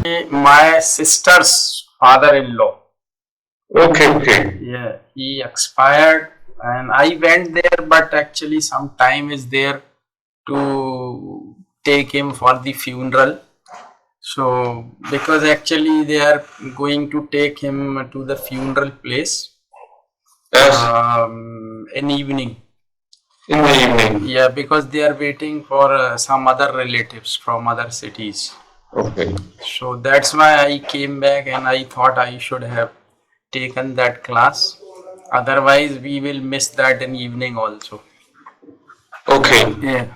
My sister's father-in-law. Okay. Yeah, he expired and I went there, but actually some time is there to take him for the funeral. So, because actually they are going to take him to the funeral place Yes. in evening. In the evening. Yeah, because they are waiting for some other relatives from other cities. Okay. So that's why I came back and I thought I should have taken that class. Otherwise, we will miss that in evening also. Okay. Yeah.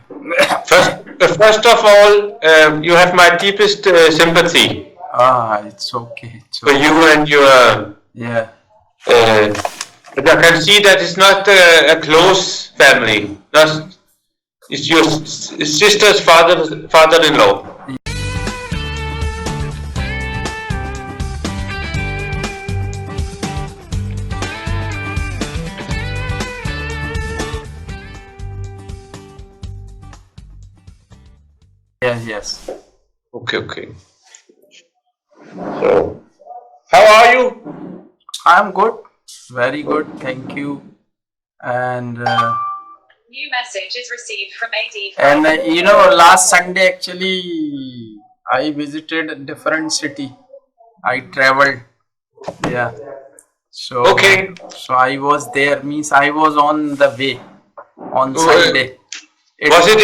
First of all, you have my deepest sympathy It's okay. It's for okay. you and your. Yeah. But I can see that it's not a close family. It's your sister's father-in-law. Yes. Okay. So, how are you? I'm good. Very good. Thank you. And new message is received from AD. And last Sunday actually I visited a different city. I traveled. Yeah. So Okay. So I was there. Means I was on the way on Sunday. Was it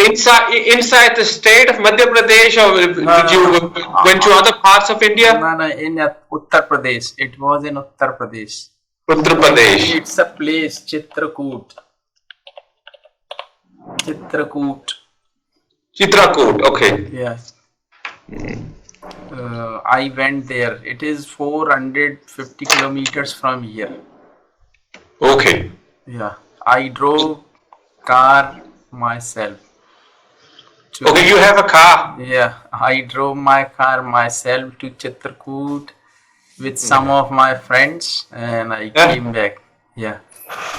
inside the state of Madhya Pradesh, or did you went to other parts of India? No, in Uttar Pradesh. It was in Uttar Pradesh. Uttar Pradesh. It's a place, Chitrakoot. Chitrakoot. Okay. Yeah. I went there. It is 450 kilometers from here. Okay. Yeah. I drove car myself. Okay, you have a car. Yeah, I drove my car myself to Chitrakoot with some of my friends, and I came back. Yeah.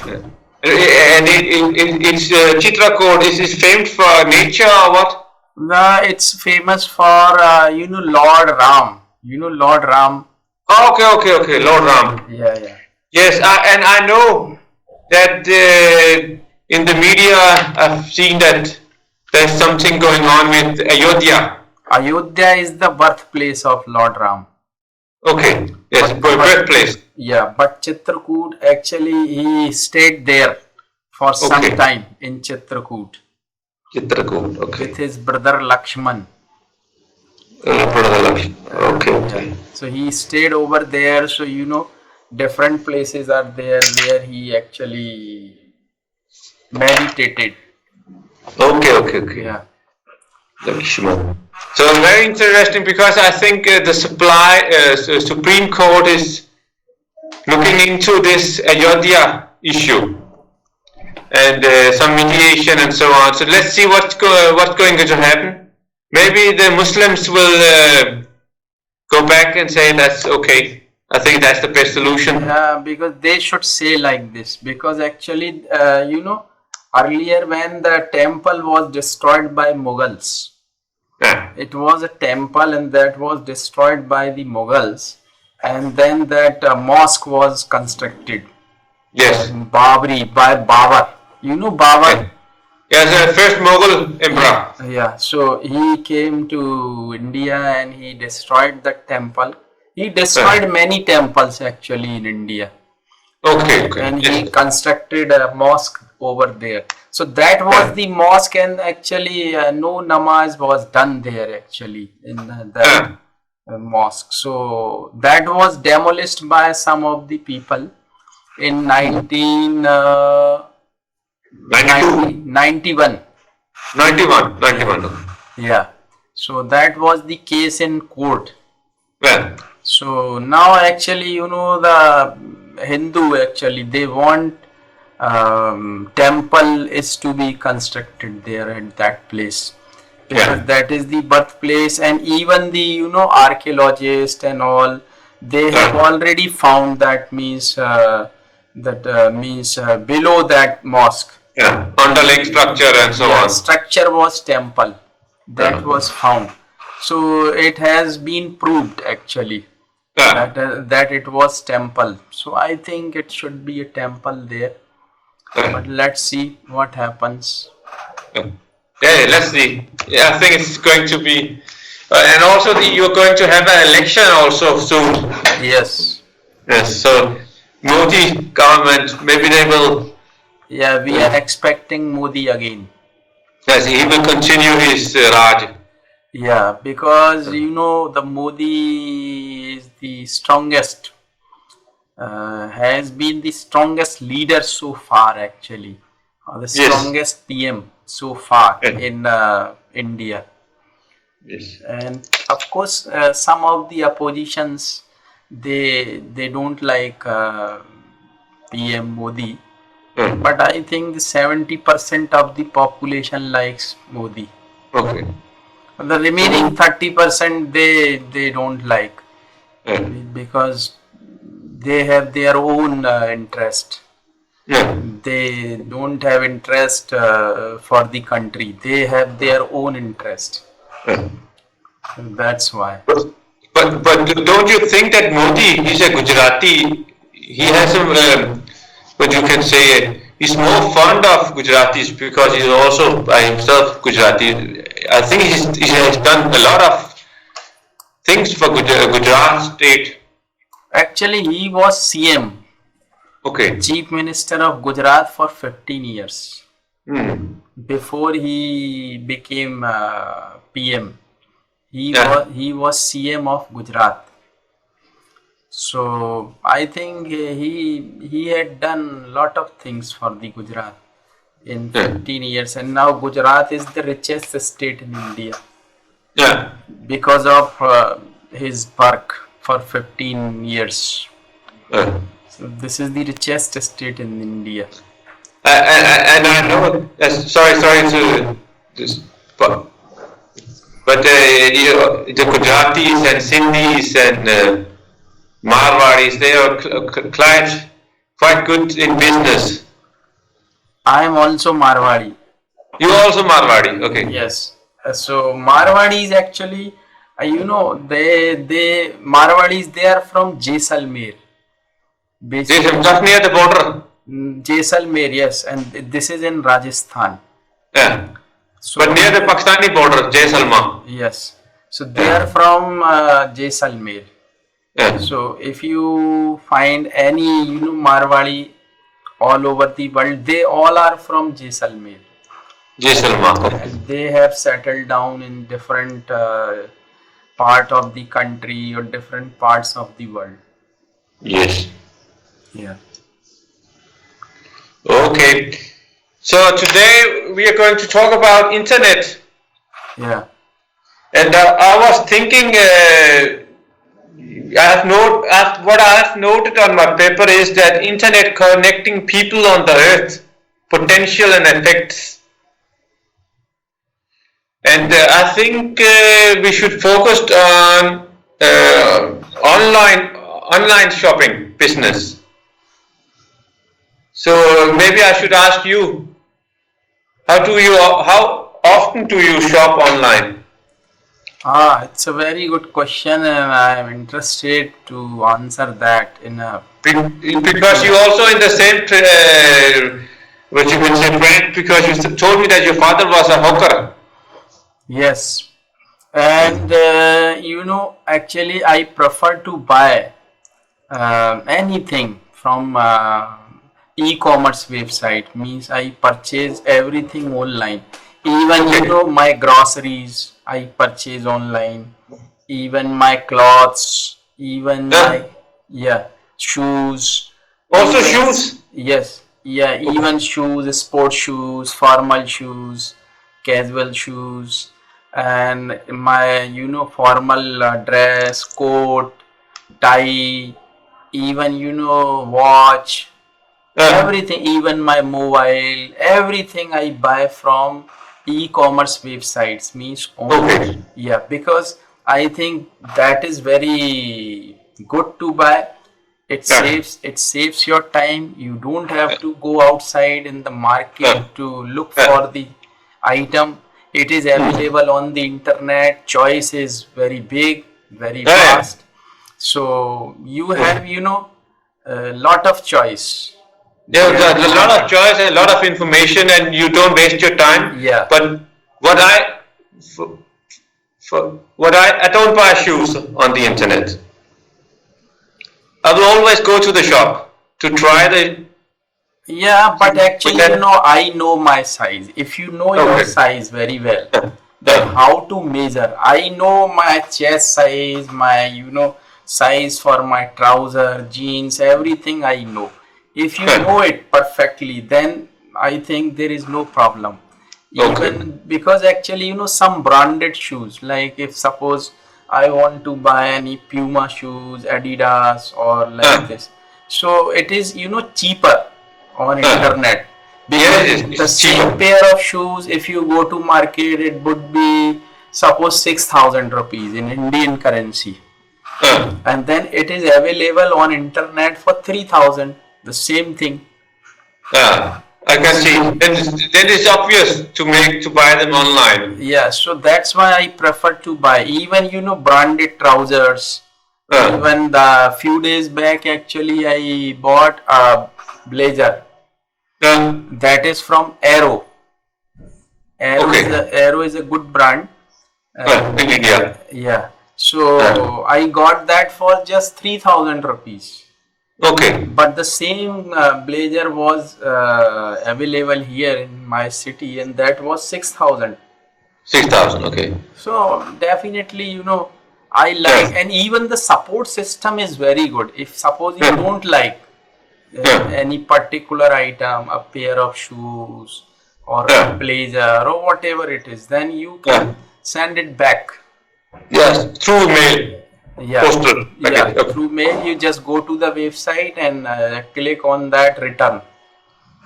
And it's Chitrakoot. Is it famous for nature or what? It's famous for Lord Ram. Lord Ram. Okay. Lord Ram. Yeah. Yes, and I know that in the media I've seen that there's something going on with Ayodhya. Ayodhya is the birthplace of Lord Ram. Okay, yes, birthplace. Yeah, but Chitrakoot actually he stayed there for some time in Chitrakoot. Chitrakoot, okay. With his brother Lakshman. Okay. So he stayed over there. So different places are there where he actually meditated. Okay. Yeah. Lakshman. So very interesting, because I think the Supreme Court is looking into this Ayodhya issue and some mediation and so on. So let's see what's going to happen. Maybe the Muslims will go back and say that's okay. I think that's the best solution. Yeah, because they should say like this. Because actually, earlier when the temple was destroyed by Mughals, it was a temple and that was destroyed by the Mughals, and then that mosque was constructed. Yes. By Babur. Babur? Yes, the first Mughal emperor. Yeah, so he came to India and he destroyed the temple. He destroyed many temples actually in India. Okay. And he constructed a mosque over there. So that was the mosque, and actually no namaz was done there actually in that mosque. So that was demolished by some of the people in 1991. Yeah. So that was the case in court. Well. So now actually the Hindu actually they want temple is to be constructed there at that place, because that is the birthplace, and even the archaeologists and all, they have already found that means below that mosque, underlying structure and so on. Structure was temple that was found. So it has been proved actually that it was temple. So I think it should be a temple there. But let's see what happens. Yeah, let's see. Yeah, I think it's going to be, and also you're going to have an election also soon. Yes. Yes, so Modi government, maybe they will. Yeah, we are expecting Modi again. Yes, he will continue his Raj. Yeah, because the Modi is the strongest, has been the strongest leader so far actually, the strongest PM so far in India. Yes. And of course, some of the oppositions they don't like PM Modi, but I think the 70% of the population likes Modi. Okay. The remaining 30% they don't like because they have their own interest. They don't have interest for the country. They have their own interest. That's why. But don't you think that Modi, he's a Gujarati, he has some, what you can say, he's more fond of Gujaratis because he's also by himself Gujarati. I think he has done a lot of things for Gujarat state. Actually, he was CM. Okay. Chief Minister of Gujarat for 15 years. Before he became PM. He was CM of Gujarat. So I think he had done a lot of things for the Gujarat in 15 years, and now Gujarat is the richest state in India. Yeah. Because of his work for 15 years. So this is the richest state in India. And I know. Sorry to this, but the Gujaratis and Sindhis and Marwadis, they are quite good in business. I am also Marwadi. You are also Marwadi, okay? Yes. So Marwadis actually, Marwadis, they are from Jaisalmer. Basically, just near the border. Jaisalmer, yes, and this is in Rajasthan. Yeah. So, but near the Pakistani border, Jaisalmer. Yes. So they are from Jaisalmer. Yeah. So if you find any Marwadi all over the world, they all are from Jaisalmer. Jaisalmer. And they have settled down in different part of the country or different parts of the world. Yes. Yeah. Okay. So today we are going to talk about internet. Yeah. And I was thinking, what I have noted on my paper is that internet connecting people on the earth, potential and effects. And I think we should focus on online shopping business. So maybe I should ask you, how often do you shop online? It's a very good question, and I am interested to answer that in a. Because you also in the same, what you can say, brand, because you told me that your father was a hawker. Yes, and actually I prefer to buy anything from e-commerce website. Means I purchase everything online. Even my groceries I purchase online. Even my clothes. Even my shoes. Also shoes. Yes. Yeah. Even shoes, sports shoes, formal shoes, casual shoes, and my formal dress, coat, tie, even watch, everything, even my mobile, everything I buy from e-commerce websites. Means online. Yeah, because I think that is very good to buy. It saves your time. You don't have to go outside in the market to look for the item. It is available on the internet. Choice is very big, very vast. So you have, a lot of choice. There's a lot of choice and a lot of information, and you don't waste your time. Yeah. But I don't buy shoes on the internet. I will always go to the shop to try the. Yeah, but actually, I know my size. If you know your size very well, then how to measure? I know my chest size, my, size for my trouser, jeans, everything I know. If you know it perfectly, then I think there is no problem. Even because actually, some branded shoes, like if suppose I want to buy any Puma shoes, Adidas or like this, so it is, cheaper on internet. Because the same pair of shoes, if you go to market, it would be suppose 6,000 rupees in Indian currency. And then it is available on internet for 3,000. The same thing. I can see. Then it's obvious to buy them online. Yeah, so that's why I prefer to buy. Even branded trousers. Even the few days back, actually, I bought a blazer. That is from Arrow. Arrow is a good brand. In India. Yeah. So I got that for just 3,000 rupees. Okay. But the same blazer was available here in my city, and that was 6,000. 6,000, okay. So definitely, I like, and even the support system is very good. If suppose you don't like any particular item, a pair of shoes or a blazer or whatever it is, then you can send it back. Yes, through mail. Yeah, postal. Through mail, you just go to the website and click on that return.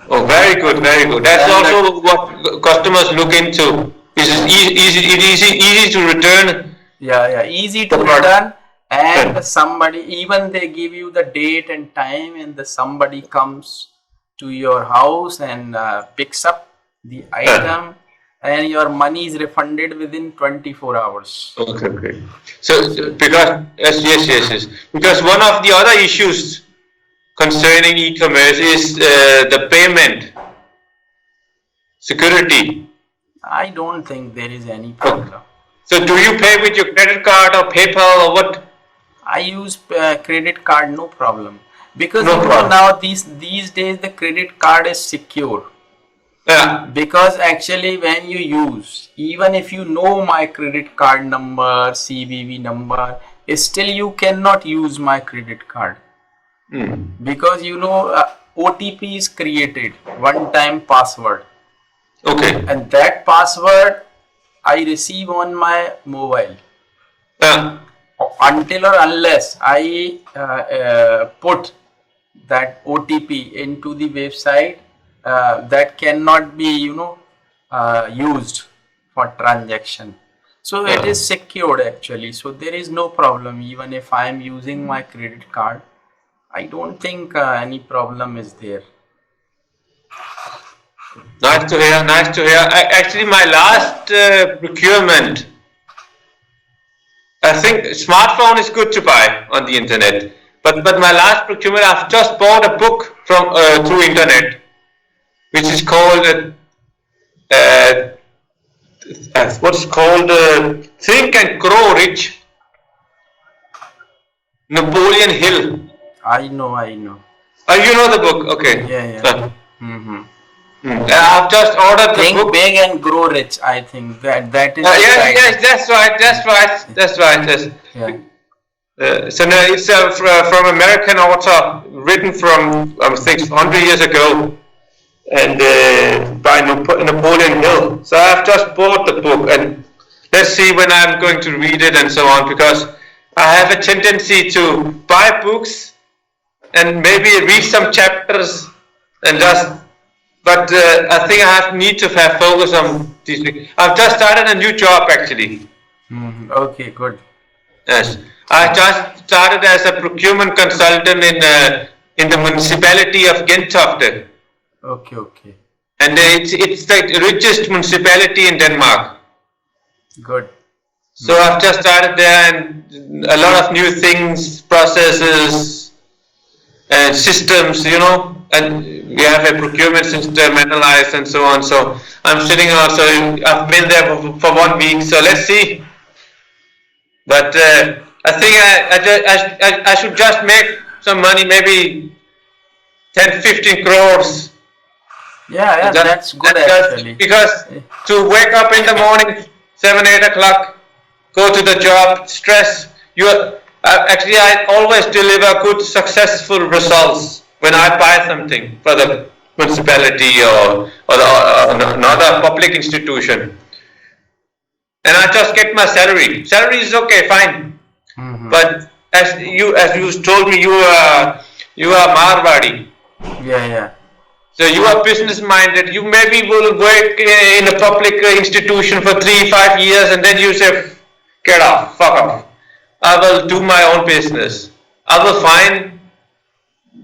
Oh, very good, very good. That's also what customers look into. Is it easy to return? Yeah, easy to return, and somebody, even they give you the date and time, and somebody comes to your house and picks up the item, and your money is refunded within 24 hours. Okay. So because yes. Because one of the other issues concerning e-commerce is the payment security. I don't think there is any problem. So do you pay with your credit card or PayPal or what? I use credit card, no problem. Because now these days the credit card is secure. Yeah. Because actually when you use, even if you know my credit card number, CVV number, still you cannot use my credit card. Because OTP is created, one-time password. Okay. And that password I receive on my mobile. Until or unless I put that OTP into the website, that cannot be used for transaction. So it is secured actually. So there is no problem. Even if I am using my credit card, I don't think any problem is there. Nice to hear. Actually, my last procurement, I think smartphone is good to buy on the internet. But my last procurement, I've just bought a book from through internet, which is called what's called Think and Grow Rich. Napoleon Hill. I know. Oh, you know the book? Okay. Yeah. I've just ordered the book. Think Big and Grow Rich. I think that is. Yes, that's right. Yes. Yeah. So now it's from American author, written from I think 100 years ago, and by Napoleon Hill. So I've just bought the book, and let's see when I'm going to read it and so on, because I have a tendency to buy books and maybe read some chapters and just. But I think I need to have focus on these things. I've just started a new job actually. Okay, good. Yes, I just started as a procurement consultant in the municipality of Gentofte. Okay. And it's the richest municipality in Denmark. Good. So I've just started there, and a lot of new things, processes, and systems, and we have a procurement system analyzed and so on. So I'm sitting on. So I've been there for 1 week. So let's see. But I think I should just make some money, maybe 10, 15 crores. Yeah, that's good actually. Because to wake up in the morning, 7, 8 o'clock, go to the job, stress. Actually, I always deliver good, successful results when I buy something for the municipality or another public institution, and I just get my salary. Salary is okay, fine. But as you told me, you are Marwadi. Yeah. So you are business minded. You maybe will work in a public institution for 3, 5 years, and then you say, "Get off, fuck off. I will do my own business. I will find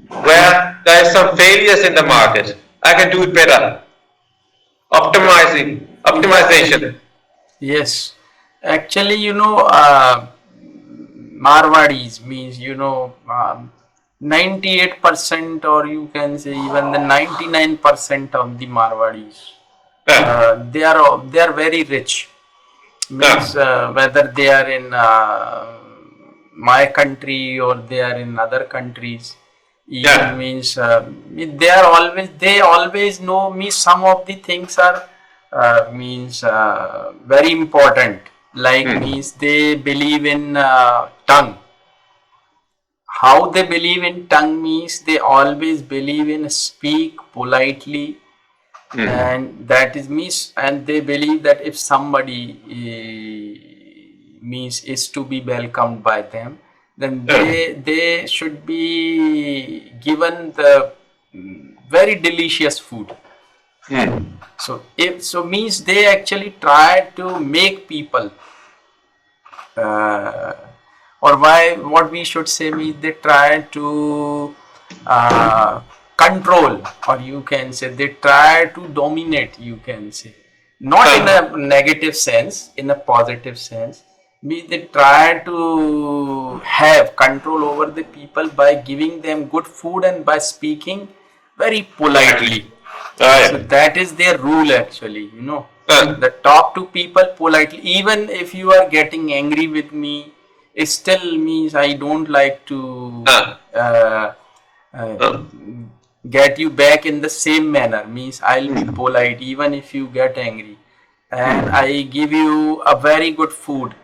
where there is some failures in the market. I can do it better. Optimization." Yes. Actually, Marwadis means 98%, or you can say even the 99% of the Marwadis, they are very rich. Means whether they are in my country or they are in other countries, even means they always know me. Some of the things are means very important. Like means they believe in tongue. How they believe in tongue means they always believe in speak politely, and that is means, and they believe that if somebody means is to be welcomed by them, then they should be given the very delicious food. So means they actually try to make people or what we should say means they try to control, or you can say they try to dominate, you can say, not in a negative sense, in a positive sense. Means they try to have control over the people by giving them good food and by speaking very politely. So that is their rule actually, the talk to people politely. Even if you are getting angry with me, it still means I don't like to get you back in the same manner. Means I'll be polite even if you get angry, and I give you a very good food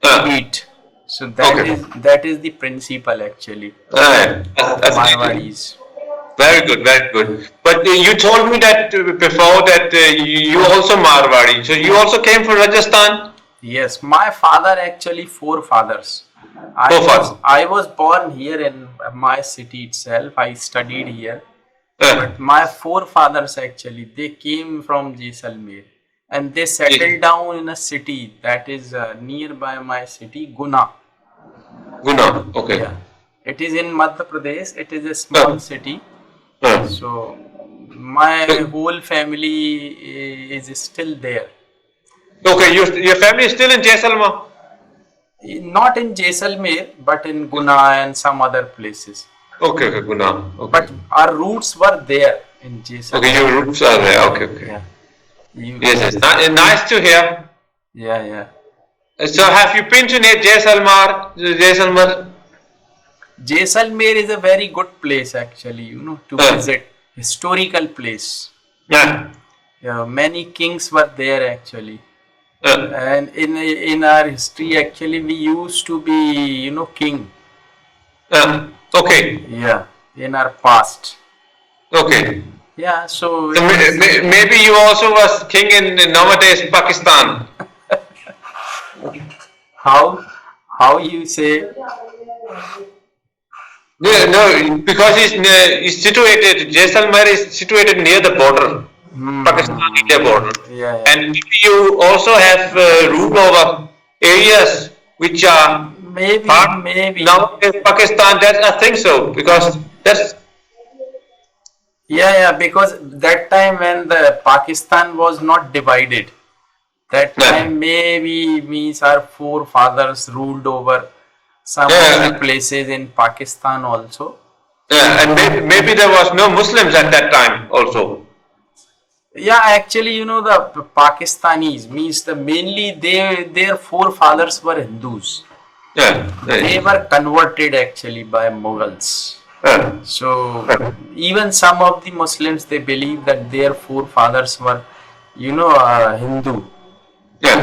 to eat. So that is the principle actually of Marwadis. Very good, very good. But you told me that before that you also Marwadi. So you also came from Rajasthan? Yes, my father actually forefathers. I was born here in my city itself. I studied here. But my forefathers actually, they came from Jaisalmer, and they settled down in a city that is nearby my city, Guna. Guna, okay. Yeah. It is in Madhya Pradesh. It is a small city. So my whole family is still there. Okay, your family is still in Jaisalmer? Not in Jaisalmer, but in Guna and some other places. Okay, Guna. Okay. But our roots were there in Jaisalmer. Okay, your roots are there. Okay. Yeah. Yes. Nice to hear. Yeah. So have you been to Jaisalmer? Jaisalmer is a very good place actually, to visit. Historical place. Yeah. Many kings were there actually. And in our history actually we used to be, king. Okay. Yeah, in our past. Okay. Yeah, so maybe you also was king in nowadays Pakistan. How you say? No, because it's situated. Jaisalmer is situated near the border, Pakistan-India border, and maybe you also have rule over areas which are maybe now in Pakistan. I think so, because that's because that time when the Pakistan was not divided, That Yeah. time maybe means our forefathers ruled over some of Yeah. the places in Pakistan also. Yeah, and maybe there was no Muslims at that time also. Yeah, actually, the Pakistanis means the mainly their forefathers were Hindus. Yeah. They Yeah. were converted actually by Mughals. Yeah. So even some of the Muslims they believe that their forefathers were, Hindu. Yeah.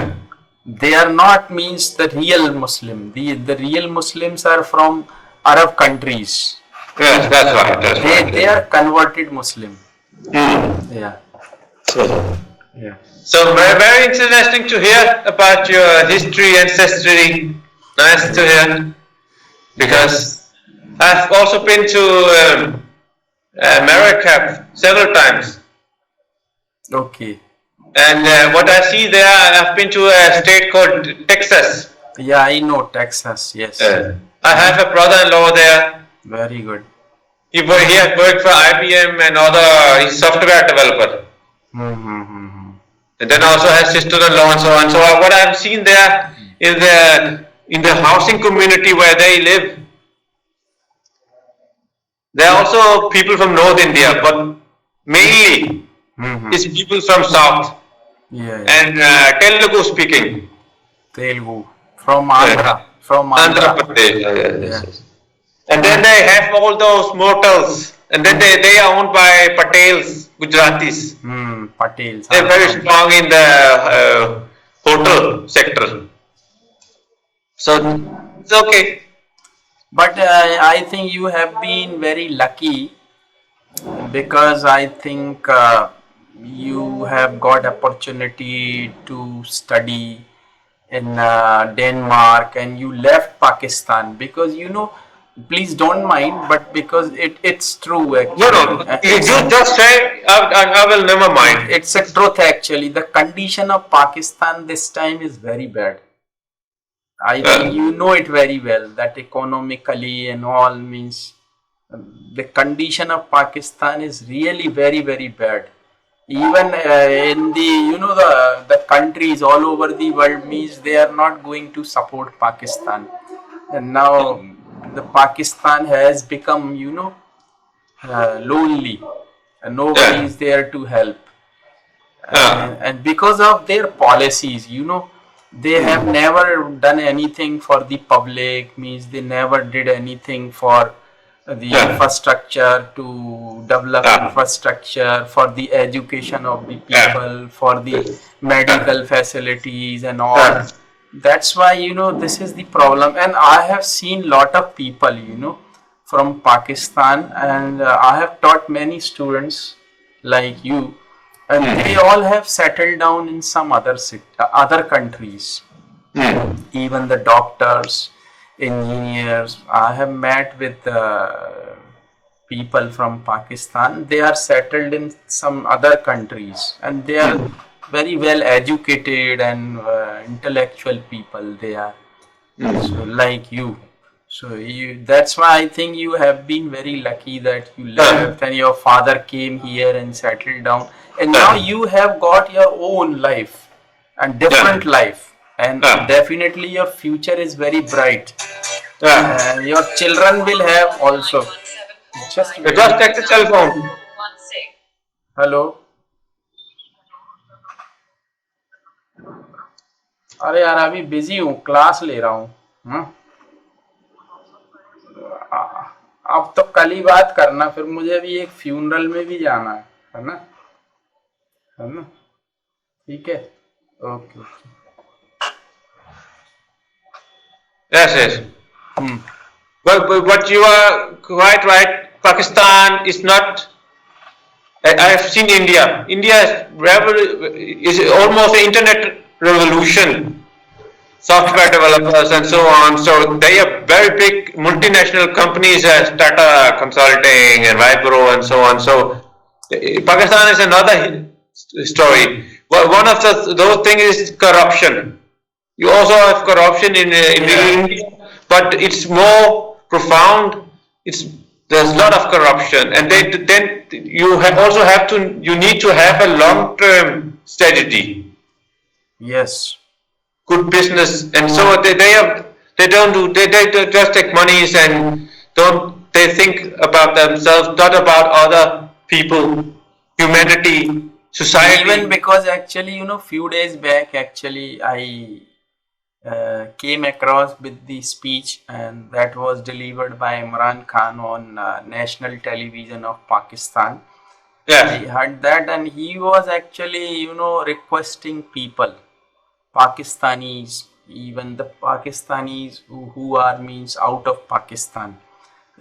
They are not means the real Muslim. The real Muslims are from Arab countries. Yes, that's right. That's They right. are converted Muslim. Hmm. Yeah. So, Yeah. so very, very interesting to hear about your history, ancestry. Nice to hear because I've also been to America several times, Okay. and what I see there, I've been to a state called Texas. Yeah, I know Texas. Yes. I have a brother-in-law there. Very good. He has worked for IBM and other. He's software developer. Mm-hmm. And then also has sister-in-law and so on. So what I've seen there in the housing community where they live, there are also people from North India, but mainly Mm-hmm. it's people from South Yeah, yeah. and Telugu speaking. Telugu from Andhra. From Andhra Andhra. Pradesh. Yes, Yeah. yes. And then they have all those motels, and then they are owned by Patels, Gujaratis. Patels. They're very strong in the hotel sector. So it's okay. But I think you have been very lucky because I think you have got opportunity to study in Denmark and you left Pakistan because please don't mind, but because it's true No, actually. no. You just say I will never mind. It's a truth actually. The condition of Pakistan this time is very bad. I think you know it very well that economically and all means the condition of Pakistan is really very very bad. Even in the countries all over the world means they are not going to support Pakistan, and now the Pakistan has become lonely, and nobody is there to help. And because of their policies, they have never done anything for the public, means they never did anything for the infrastructure, to develop infrastructure for the education of the people, for the medical facilities and all. That's why this is the problem. And I have seen lot of people from Pakistan, and I have taught many students like you, and they all have settled down in some other countries. Even the doctors, engineers, I have met with people from Pakistan. They are settled in some other countries, and they are very well educated and intellectual people. They are so like you. So that's why I think you have been very lucky that you left and your father came here and settled down, and now you have got your own life and different life, and definitely your future is very bright. And your children will have also. Just Just take the cell phone. hello. अरे यार अभी busy हूँ, class ले रहा हूँ. अब तो कल ही बात करना, फिर मुझे भी एक फ्यूनरल में भी जाना है ना, ठीक है, okay. Yes. But you are quite right. Pakistan is not. I have seen India. India is almost an internet revolution. Software developers and so on. So they are very big multinational companies as Tata Consulting and Vibro and so on. So Pakistan is another story. Well, one of those things is corruption. You also have corruption in India, but it's more profound. There's a lot of corruption, and then you also have to. You need to have a long-term strategy. Yes. good business, and so they don't do they just take monies and don't they think about themselves, not about other people, humanity, Even society. because actually, few days back, actually, I came across with the speech, and that was delivered by Imran Khan on national television of Pakistan. I Yeah, heard that, and he was actually, requesting people, Pakistanis, even the Pakistanis who are means out of Pakistan.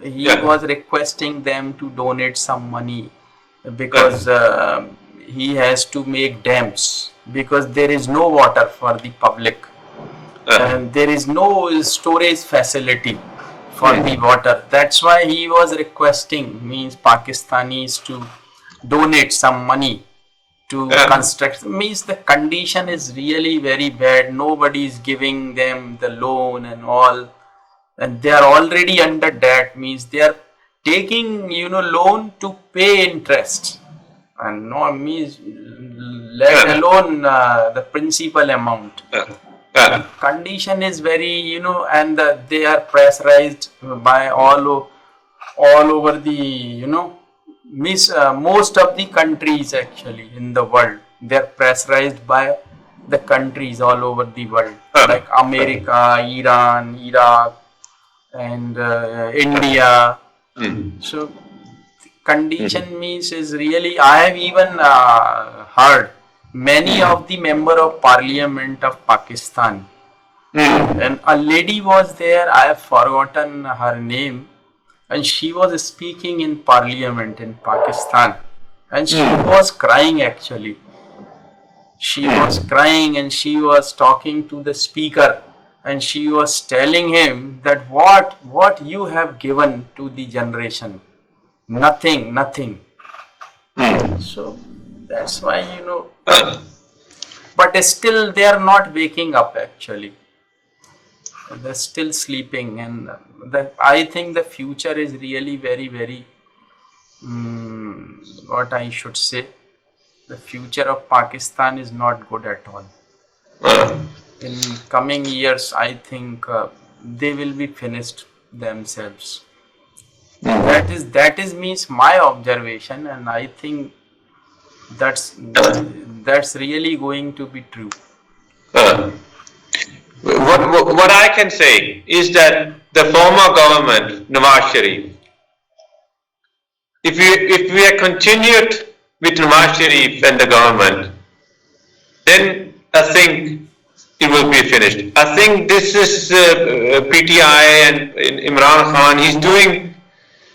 He yeah, was requesting them to donate some money yeah, because he has to make dams because there is no water for the public, yeah. and there is no storage facility for the Hmm. water. That's why he was requesting means Pakistanis to donate some money to Yeah. construct. Means the condition is really very bad. Nobody is giving them the loan and all, and they are already under debt. Means they are taking loan to pay interest, and no means let Yeah. alone the principal amount. Yeah. The Yeah. condition is very, and they are pressurized by all over the, most of the countries actually in the world. They are pressurized by the countries all over the world, Yeah. like America, Iran, Iraq, and India. Hmm. So Hmm. condition means is really, I have even heard many of the member of parliament of Pakistan, Hmm. and a lady was there, I have forgotten her name, and she was speaking in parliament in Pakistan, and she Hmm. was crying actually. She was Hmm. crying and she was talking to the speaker, and she was telling him that what you have given to the generation, nothing, nothing. Hmm. So that's why, Yeah. but still they are not waking up actually. They're still sleeping, and I think the future is really very, very, what I should say, the future of Pakistan is not good at all. Yeah. In coming years, I think they will be finished themselves. That Hmm. is that is means my observation, and I think that's that's really going to be true. Yeah. What I can say is that the former government, Nawaz Sharif, if we are continued with Nawaz Sharif and the government, then I think it will be finished. I think this is PTI and Imran Khan. He's doing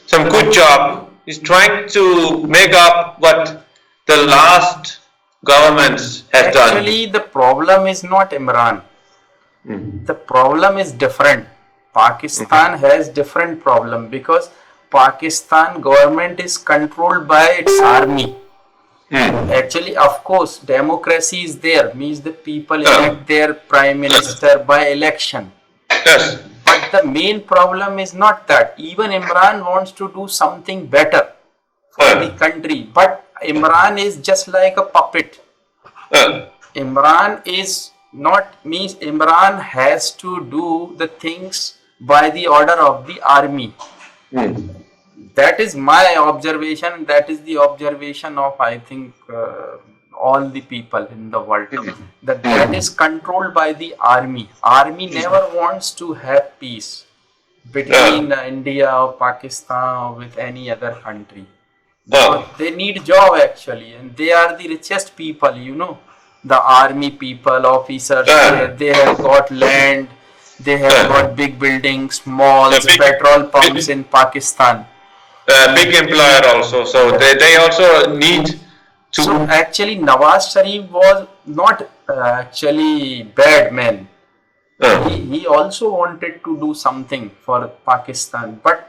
some good job. He's trying to make up what the last governments has done. Actually, the problem is not Imran. The problem is different. Pakistan has different problem because Pakistan government is controlled by its army. Hmm. Actually, of course, democracy is there, means the people Yeah. elect their prime minister by election. Yes. But the main problem is not that. Even Imran wants to do something better for the Yeah. country, but Imran is just like a puppet. Yeah. Imran is not, means Imran has to do the things by the order of the army. Hmm. That is my observation. That is the observation of, I think, all the people in the world. That is controlled by the army. Army never wants to have peace Yeah. between India or Pakistan or with any other country, because Yeah. they need job actually, and they are the richest people. The army people, officers, Yeah. they have got land, they have Yeah. got big buildings, A malls, big, petrol pumps big, in Pakistan. big employer also. So Yeah. they also need So to. actually, Nawaz Sharif was not actually bad man. He also wanted to do something for Pakistan, but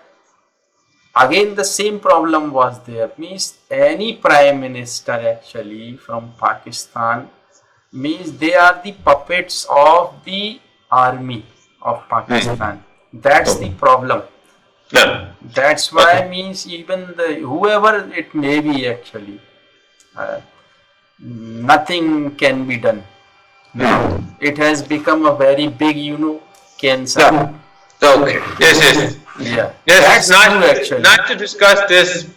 again the same problem was there. Means any prime minister actually from Pakistan, means they are the puppets of the army of Hmm. Pakistan. That's the Okay. problem. Yeah. That's why, Okay. means even the whoever it may be actually, uh, nothing can be done. Now it has become a very big, cancer. Yeah. Okay. Yes, yes. Yeah, Yes, that's it's true actually. nice to discuss this.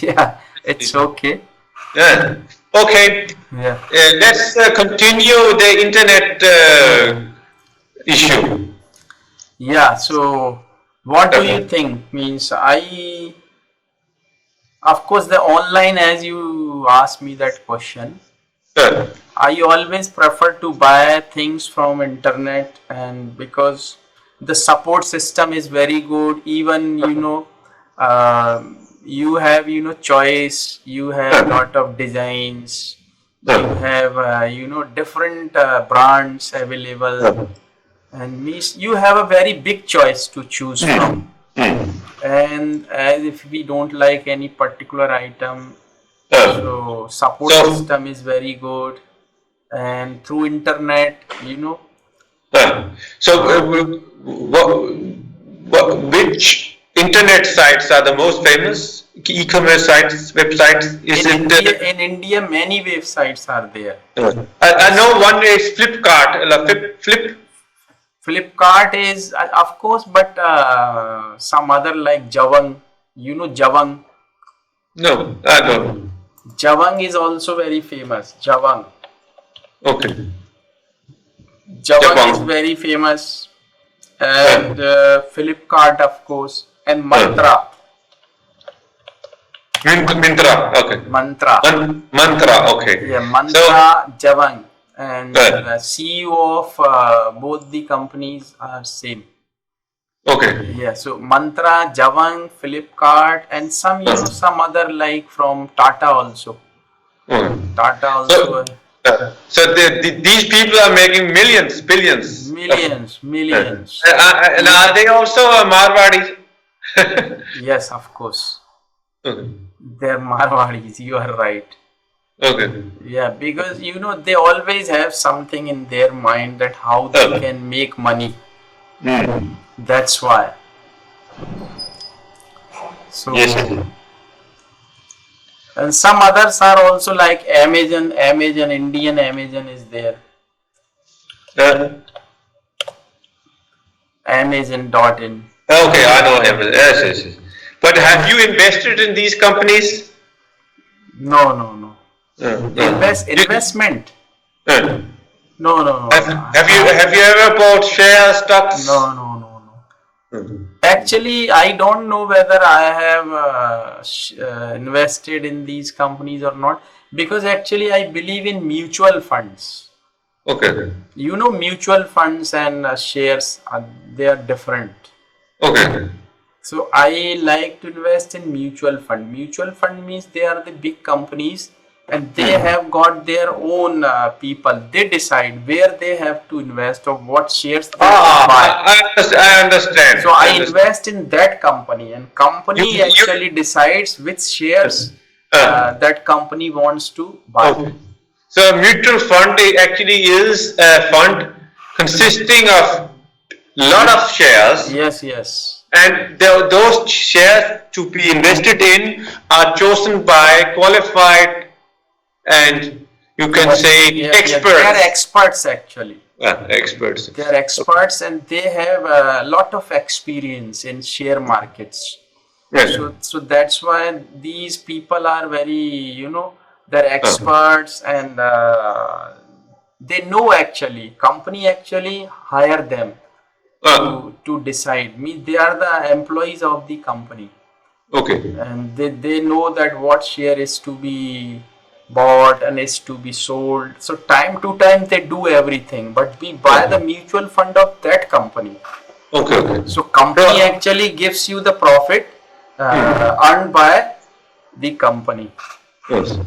Yeah, it's okay. Yeah. Okay. Yeah. Let's continue the internet issue. Yeah, so what do you think? Means of course, the online, as you asked me that question, Uh, I always prefer to buy things from internet, and because the support system is very good, even you have choice, you have lot of designs, you have different brands available, and means you have a very big choice to choose from. And as if we don't like any particular item, so support so, system is very good, and through internet, so which internet sites are the most famous? E-commerce sites, websites? Is in it? India, many websites are there. I know one is Flipkart. Flipkart is of course, but some other like Javang, Javang. No, I don't. Javang is also very famous. Javang. Okay. Javang is very famous, and Flipkart, of course, and Mantra. Mintra, okay. Mantra. Mantra, okay. Yeah, Mantra, So, Javang, and the CEO of both the companies are same. okay. Yeah, so Mantra, Javang, Flipkart, and some some other like from Tata also. Okay. Tata also. So these people are making millions, billions. Millions. And are they also Marwadis? Yes, of course. Okay. They're Marwadis, you are right. Okay. Yeah, because they always have something in their mind that how they can make money. That's why. So, Yes. and some others are also like Amazon, Indian Amazon is there. Amazon.in. Okay, I know him. Yes. But have you invested in these companies? No. Investment? Uh, No. have you ever bought share stocks? No. Actually, I don't know whether I have invested in these companies or not, because actually I believe in mutual funds. Okay. Mutual funds and shares, they are different. Okay. So I like to invest in mutual fund. Mutual fund means they are the big companies, and they have got their own people. They decide where they have to invest or what shares they buy. I understand. So I invest in that company, and company actually decides which shares that company wants to buy. Okay. So mutual fund actually is a fund consisting of lot of shares. Yes. And those shares to be invested in are chosen by qualified and you can say experts. They are experts actually. Experts. They are experts, and they have a lot of experience in share markets. Yes. So that's why these people are very, they're experts, and they know actually. Company actually hire them to decide. They are the employees of the company. Okay. And they know that what share is to be bought and is to be sold. So time to time they do everything, but we buy the mutual fund of that company. Okay. So company actually gives you the profit earned by the company. Yes.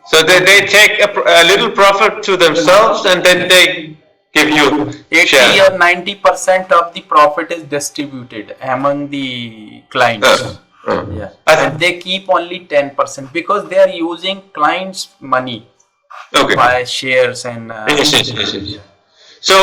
So they take a little profit to themselves, and then they give you 80 share. or 90% of the profit is distributed among the clients. Yeah. And they keep only 10% because they are using clients' money to buy shares and. Yes. So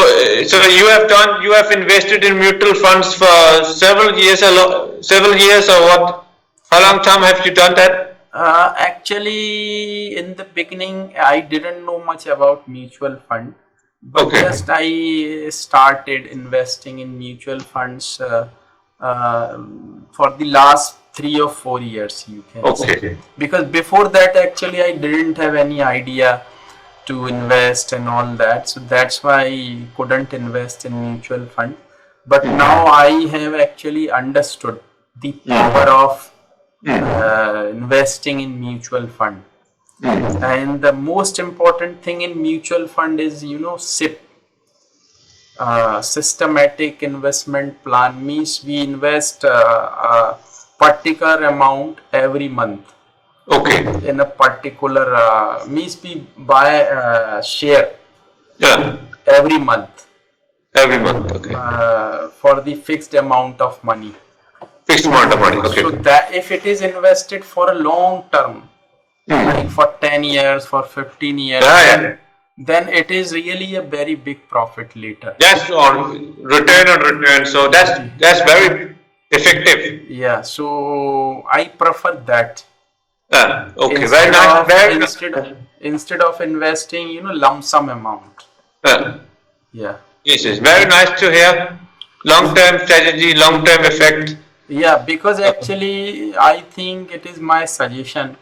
you have invested in mutual funds for several years or what? How long time have you done that? Actually, in the beginning, I didn't know much about mutual fund, but Okay. just I started investing in mutual funds for the last 3 or 4 years, you can say. Okay. Because before that, actually, I didn't have any idea to invest and all that, so that's why I couldn't invest in mutual fund. But now I have actually understood the power of investing in mutual fund. And the most important thing in mutual fund is, SIP, systematic investment plan. Means we invest a particular amount every month Okay. in a particular, means we buy a share Yeah. every month Every month. Okay. for the fixed amount of money. Fixed amount of money. Okay. So that if it is invested for a long term, like for 10 years, for 15 years, Yeah. then it is really a very big profit later. That's on return. So that's very effective. Yeah, so I prefer that Okay. Very nice. Very nice. instead of investing, lump sum amount. Yeah. Yes, it's very nice to hear. Long-term strategy, long-term effect. Yeah, because actually I think it is my suggestion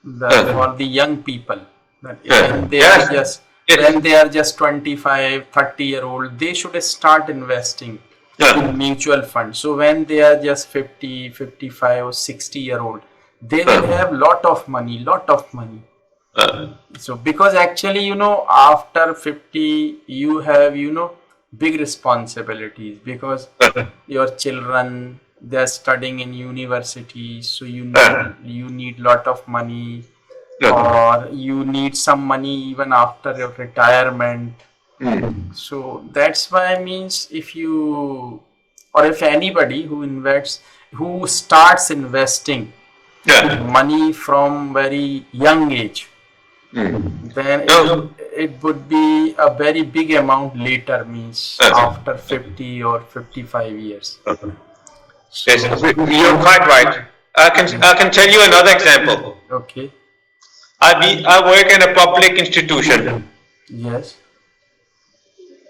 that for the young people, that when they are just when they are just 25, 30-year-old, they should start investing in mutual funds. So when they are just 50, 55 or 60-year-old, they will have lot of money. So because actually, after 50, you have, big responsibilities, because your children, they're studying in university, so you need lot of money, or you need some money even after your retirement. So that's why, means if you, or if anybody who starts investing money from very young age, then it would be a very big amount later, means after 50 or 55 years. Yes, you're quite right. I can tell you another example. Okay. I work in a public institution. Yes.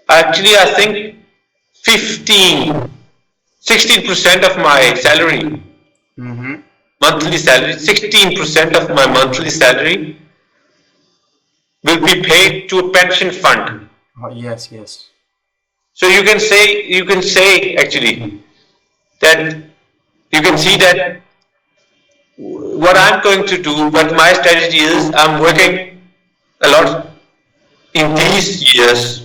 Actually, I think 16% of my salary, monthly salary, 16% of my monthly salary will be paid to a pension fund. Oh, yes. So you can say actually that you can see that what I'm going to do, what my strategy is, I'm working a lot in these years.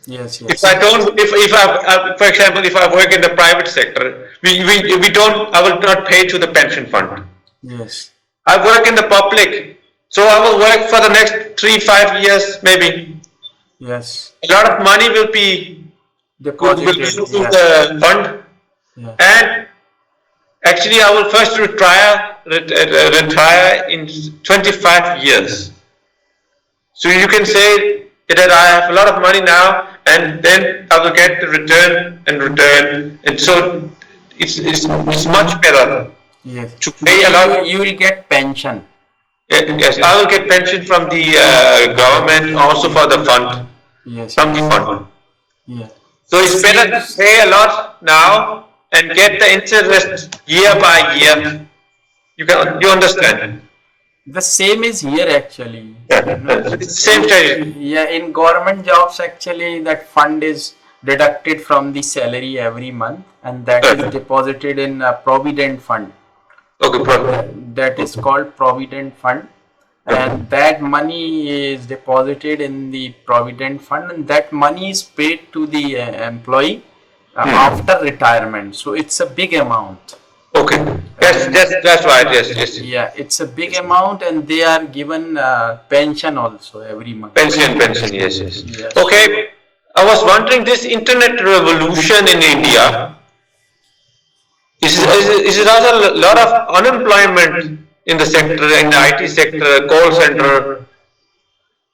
Yes. If I don't, if I, for example, if I work in the private sector, we don't, I will not pay to the pension fund. Yes. I work in the public, so I will work for the next 3-5 years maybe. Yes. A lot of money will be Deposited. to the fund, and actually I will first retire in 25 years. So you can say that I have a lot of money now, and then I will get the return, and so it's much better. Yes. To pay a lot. You will get pension. Yes, I will get pension from the government, also for the fund. Yes. From the fund. Yeah. So it's better to pay a lot now and get the interest year by year. You understand? The same is here actually. It's same strategy. Yeah, in government jobs actually that fund is deducted from the salary every month, and that is deposited in a provident fund. Okay, that is called provident fund, and that money is deposited in the provident fund, and that money is paid to the employee after retirement. So it's a big amount. Okay, that's right. Yes. Yeah, it's a big amount, and they are given pension also every month. Pension. Yes. Okay, I was wondering, this internet revolution in India. Is it also a lot of unemployment in the sector, in the IT sector, call center?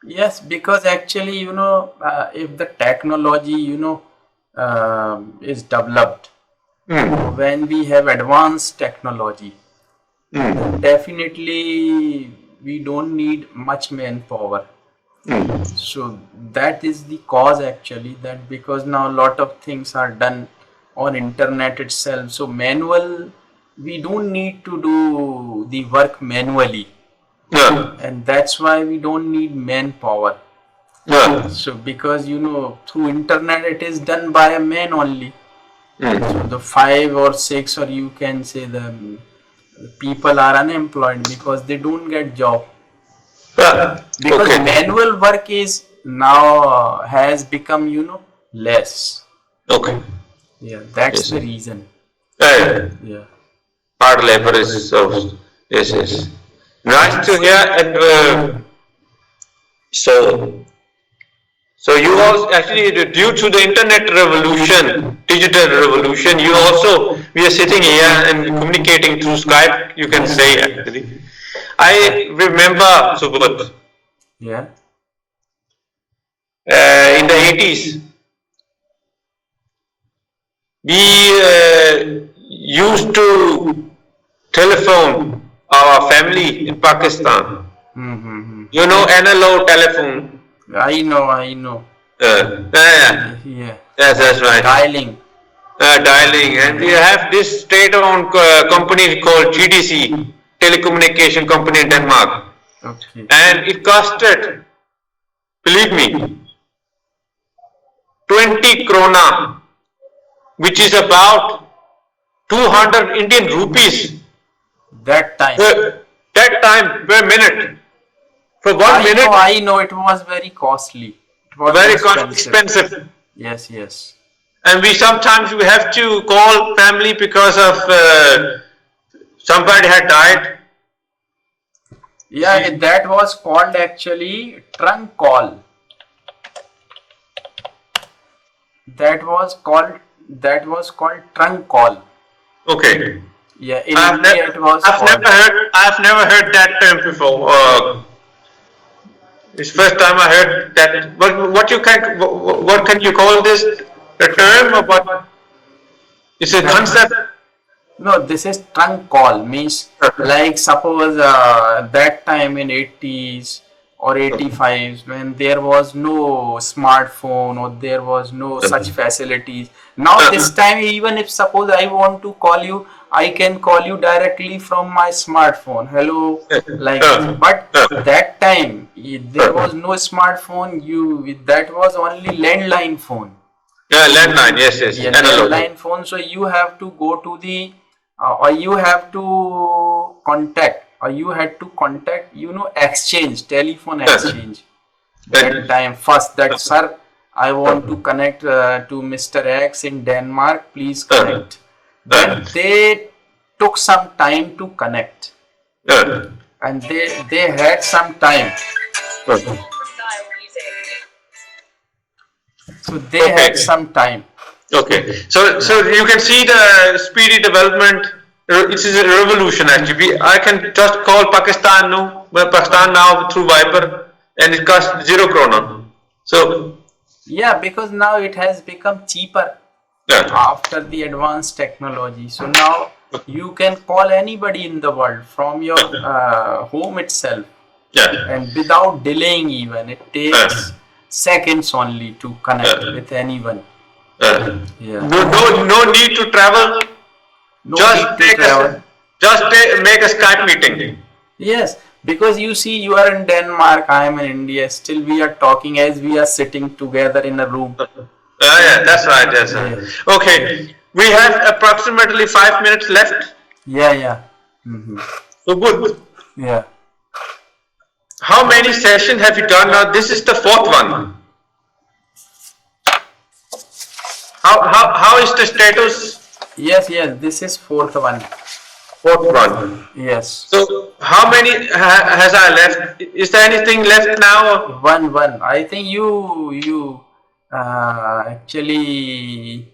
Yes, because actually, if the technology, is developed, when we have advanced technology, definitely we don't need much manpower. So that is the cause actually, that because now a lot of things are done on internet itself. So manual, we don't need to do the work manually, Yeah. and that's why we don't need manpower. Yeah. So because through internet it is done by a man only. So the 5 or 6, or you can say the people are unemployed because they don't get job. Yeah. Because Okay. manual work is now has become less. Okay. Yeah, that's Yes. the reason. Yeah. Yeah. Hard labor is so. Yes. Yes. Nice to hear. And so. So you also actually due to the internet revolution, digital revolution, you also we are sitting here and communicating through Skype. You can say actually. I remember Subodh, Yeah. in the 80s we used to telephone our family in Pakistan. Mm-hmm. You know analog telephone. I know. Yeah. Yeah. Yes, that's right. Dialing. Dialing, and we have this state-owned company called GDC, telecommunication company in Denmark, Okay. and it costed, believe me, 20 krona, which is about 200 Indian rupees That time. that time per minute. For 1 minute, I know it was very costly. It was very expensive. expensive. Yes. And we sometimes we have to call family because of somebody had died. Yeah, that was called actually trunk call. That was called trunk call. Okay. Yeah, in India it was I've called. never heard that term before. It's first time I heard that. What can you call this? A term or what? It's a concept. No, this is trunk call, means like suppose that time in 80s or 85s, when there was no smartphone or there was no such facilities. Now this time, even if suppose I want to call you, I can call you directly from my smartphone. Hello, like this. But that time there was no smartphone. That was only landline phone. Yeah, landline. Yes. Yeah, Analog. landline phone. So you have to go to the or you have to contact, or you had to contact, exchange, telephone exchange. That time first, that sir, I want to connect to Mr. X in Denmark, please connect. Then they took some time to connect, and they had some time. Style music. So they had some time. Okay. So you can see the speedy development. It is a revolution actually. I can just call Pakistan now through Viber, and it costs 0 krona. So Yeah, because now it has become cheaper yeah. after the advanced technology. So now you can call anybody in the world from your home itself, Yeah. and without delaying even. It takes seconds only to connect with anyone. Yeah. No need to travel. No need to travel. Make a Skype meeting. Yes, because you see, you are in Denmark, I am in India. Still, we are talking as we are sitting together in a room. Yeah, that's right. That's right. Okay, we have approximately 5 minutes left. Yeah. Mm-hmm. So good. Yeah. How many sessions have you done now? This is the fourth one. How is the status? Yes. This is fourth one. Fourth one. Yes. So how many has I left? Is there anything left now? One. I think you actually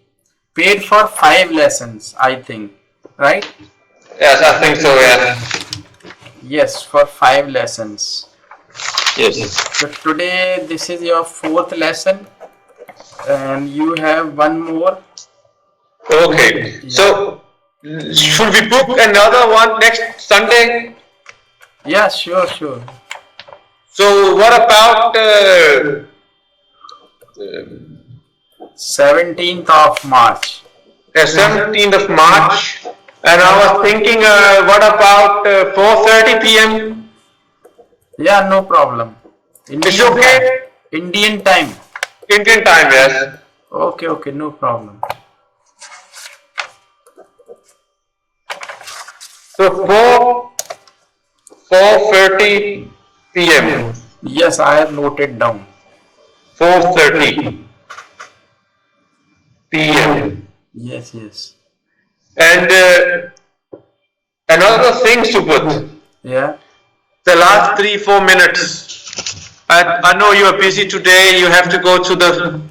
paid for 5 lessons, I think, right? Yes, I think so. Yeah. Yes, for 5 lessons. Yes. So today this is your fourth lesson, and you have one more. Okay. So Should we book another one next Sunday? Yeah, sure, sure. So what about 17th of March. 17th of March? And I was thinking, what about 4:30 p.m.? Yeah, no problem. It's Indian time. okay? Indian time. Indian time, yes. Okay, okay, no problem. So 4:30 p.m. Yes, I have noted down. 4:30 p.m. Yes, yes. And another thing, Subodh, Yeah. the last 3-4 minutes. I know you are busy today. You have to go to the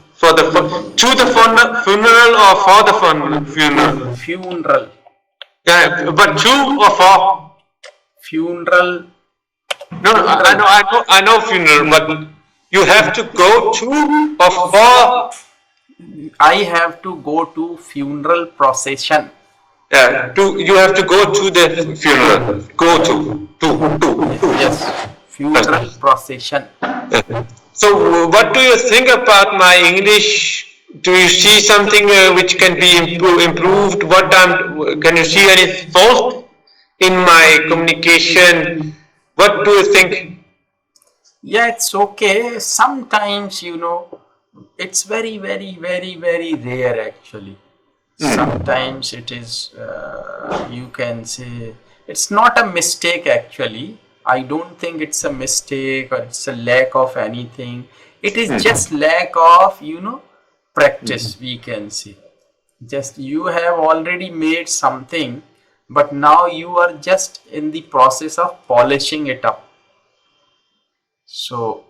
funeral or for the funeral. Funeral. Yeah, but to or for? Funeral. No, I know funeral, but you have to go to or for. I have to go to funeral procession. Yeah, you have to go to the funeral. Go to. Yes. Funeral procession. So, what do you think about my English? Do you see something which can be improved? Can you see any fault in my communication? What do you think? Yeah, it's okay. Sometimes, it's very, very, very, very rare actually. Sometimes it is, you can say, it's not a mistake actually. I don't think it's a mistake or it's a lack of anything. It is just lack of, practice, we can say. Just you have already made something, but now you are just in the process of polishing it up. So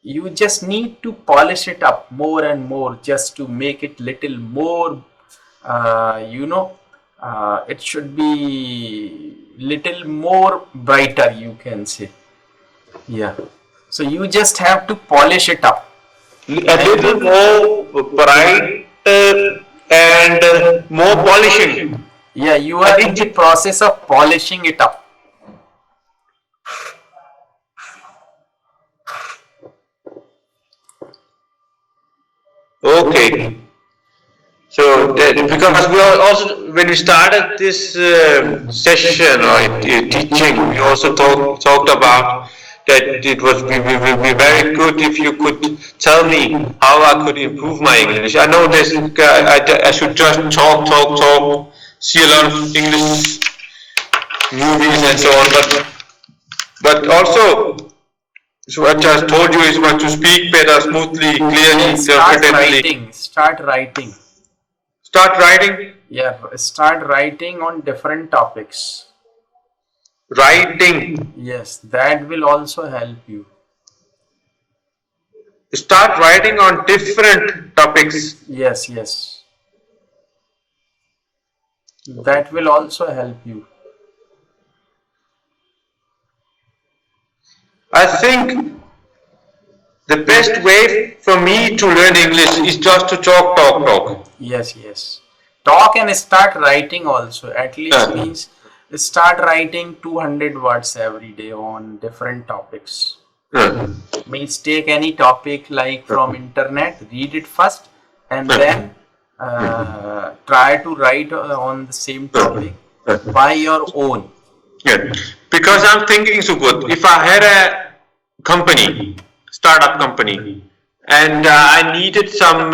you just need to polish it up more and more just to make it little more it should be little more brighter, you can say. Yeah, so you just have to polish it up. A little more brighter and more polishing. Yeah, you are in the process of polishing it up. Okay. So, because we are also, when we started this session or teaching, we also talked about that it would be very good if you could tell me how I could improve my English. I know this, I should just talk, see a lot of English movies and so on, but also, so what I just told you is what to speak better, smoothly, clearly, Start confidently. writing. Start writing. Start writing. Yeah, start writing on different topics. Writing. Yes, that will also help you. Start writing on different topics. Yes, yes. That will also help you. I think the best way for me to learn English is just to talk. Yes, yes. Talk and start writing also. At least means start writing 200 words every day on different topics. Means take any topic like from internet, read it first, and then try to write on the same topic by your own. Yeah. Because I'm thinking, Subodh, if I had a company, startup company, and I needed some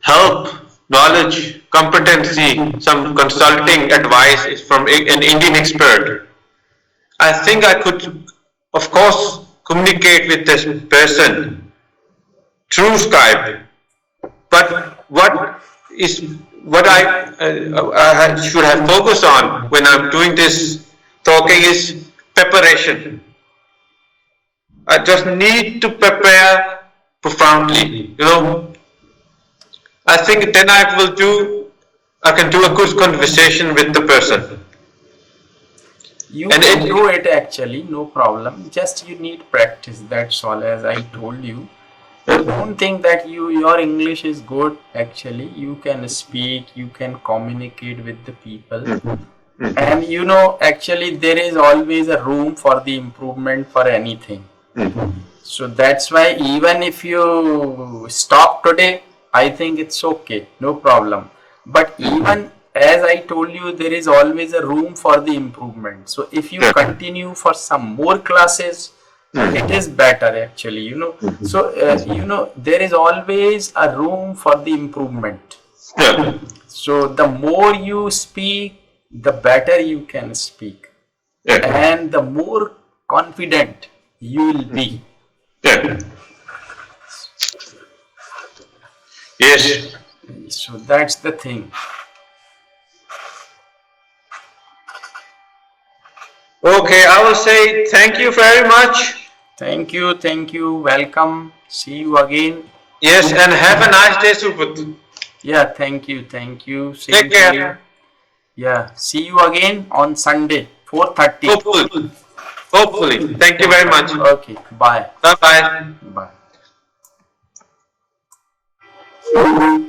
help, knowledge, competency, some consulting advice from an Indian expert, I think I could, of course, communicate with this person through Skype. But what I should have focused on when I'm doing this talking is preparation. I just need to prepare profoundly. I think then I can do a good conversation with the person. You can do it actually, no problem. Just you need practice, that's all, as I told you. Don't think that your English is good. Actually, you can speak, you can communicate with the people, and actually there is always a room for the improvement for anything. So that's why even if you stop today, I think it's okay, no problem. But even as I told you, there is always a room for the improvement. So if you continue for some more classes, it is better actually. So there is always a room for the improvement. So the more you speak, the better you can speak, and the more confident you will be. Yes. So that's the thing. Okay, I will say thank you very much. Thank you, welcome. See you again. Yes, and have a nice day, Subodh. Yeah, thank you. Same Take to you. care. Yeah, see you again on Sunday, 4:30. Hopefully. Hopefully. Thank you very much. Okay, bye. Bye bye. Bye.